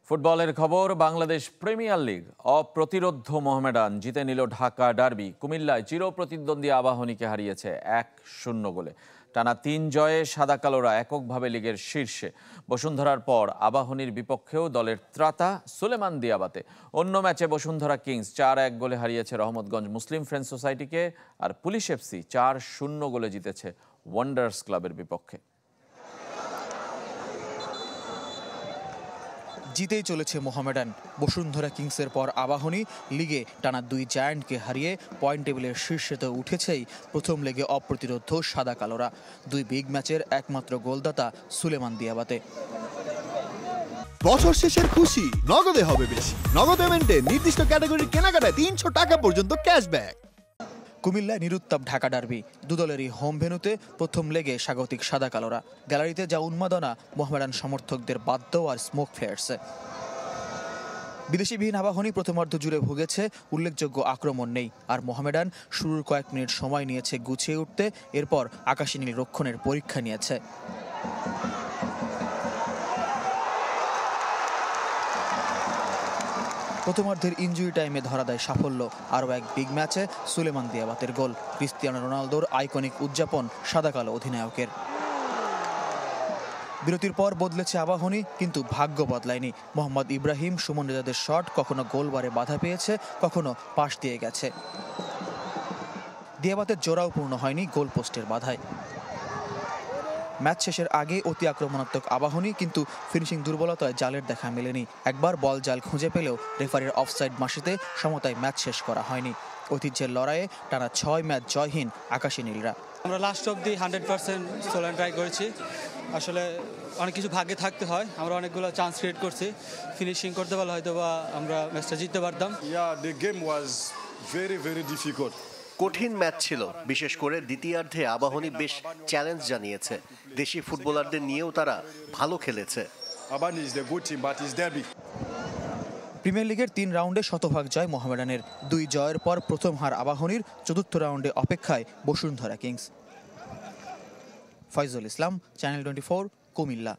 ফুটবলের খবর। Bangladesh premier league অপ্রতিরোধ্য Mohammedan জিতে নিল ঢাকা ডার্বি। কুমিল্লায় চিরপ্রতিদ্বন্দ্বী আবাহনীকে হারিয়েছে 1-0 গোলে। টানা 3 জয়ে সাদা কালোরা এককভাবে লিগের শীর্ষে। বসুন্ধরার পর আবাহনীর বিপক্ষেও দলের ত্রাতা সুলেমান দিয়াবাতে। অন্য ম্যাচে বসুন্ধরা কিংস 4-1 গোলে হারিয়েছে রহমতগঞ্জ মুসলিম ফ্রেন্ডস সোসাইটিকে, আর পুলিশ এফসি 4-0 গোলে জিতেছে ওয়ান্ডার্স ক্লাবের বিপক্ষে। জিতেই চলেছে মোহামেডান। বসুন্ধরা কিংসের পর আবাহনী লিগে টানা 2 জায়ান্টকে হারিয়ে পয়েন্ট টেবিলের শীর্ষে তো উঠেছেই। প্রথম লেগে অপ্রতিরোধ্য সাদা কালোরা। 2 বিগ ম্যাচের একমাত্র গোলদাতা সুলেমান দিয়াবাতে। বছর শেষের খুশি নগদে হবে বেশি। নগদ পেমেন্টে নির্দিষ্ট ক্যাটাগরির কেনাকাটায় 300 টাকা পর্যন্ত ক্যাশব্যাক। কুমিল্লায় নিরুত্তাপ ঢাকা ডার্বি। দুদলেরই হোম ভেন্যুতে প্রথম লেগে স্বাগতিক সাদা কালোরা। গ্যালারিতে যা উন্মাদনা, মোহামেডান সমর্থকদের বাদ্য আর স্মোক ফ্লেয়ার্সে। বিদেশিবিহীন আবাহনী প্রথমার্ধ জুড়ে ভুগেছে, উল্লেখযোগ্য আক্রমণ নেই। আর মোহামেডান শুরুর কয়েক মিনিট সময় নিয়েছে গুছিয়ে উঠতে, এরপর আকাশী নীল রক্ষণের পরীক্ষা নিয়েছে। প্রথমার্ধের ইনজুরি টাইমে ধরা দেয় সাফল্য। আরও এক বিগ ম্যাচে সুলেমান দিয়াবাতের গোল। ক্রিস্টিয়ানো রোনালদোর আইকনিক উদযাপন সাদা কালো অধিনায়কের। বিরতির পর বদলেছে আবাহনী, কিন্তু ভাগ্য বদলায়নি। মোহাম্মদ ইব্রাহিম, সুমন রেজাদের শট কখনো গোলবারে বাধা পেয়েছে, কখনো পাশ দিয়ে গেছে। দিয়াবাতের জোড়াও পূর্ণ হয়নি গোল পোস্টের বাধায়। ম্যাচ শেষের আগে অতি আক্রমণাত্মক আবাহনী, কিন্তু ফিনিশিং দুর্বলতায় জালের দেখা মেলেনি। একবার বল জাল খুঁজে পেলেও রেফারির অফসাইড মাসিতে সমতায় ম্যাচ শেষ করা হয়নি। ঐতিহ্যের লড়াইয়ে টানা 6 ম্যাচ জয়হীন আকাশী নীলরা। আমরা লাস্ট অবধি 100% সোলান ট্রাই করেছি। আসলে অনেক কিছু ভাগ্যে থাকতে হয়। আমরা অনেকগুলো চান্স ক্রিয়েট করছি, ফিনিশিং করতে পারলে হয়তো বা আমরা ম্যাচটা জিততে পারতাম। The game was very difficult. কঠিন ম্যাচ ছিল, বিশেষ করে দ্বিতীয়ার্ধে আবাহনী বেশ চ্যালেঞ্জ জানিয়েছে। দেশি ফুটবলারদের নিয়েও তারা ভালো খেলেছে। Abani is the good team, but it's derby. Premier লিগের 3 রাউন্ডে শতভাগ জয় মোহামেডানের। 2 জয়ের পর প্রথম হার আবাহনীর। চতুর্থ রাউন্ডে অপেক্ষায় বসুন্ধরা কিংস। ফয়জুল ইসলাম, চ্যানেল 24, কুমিল্লা।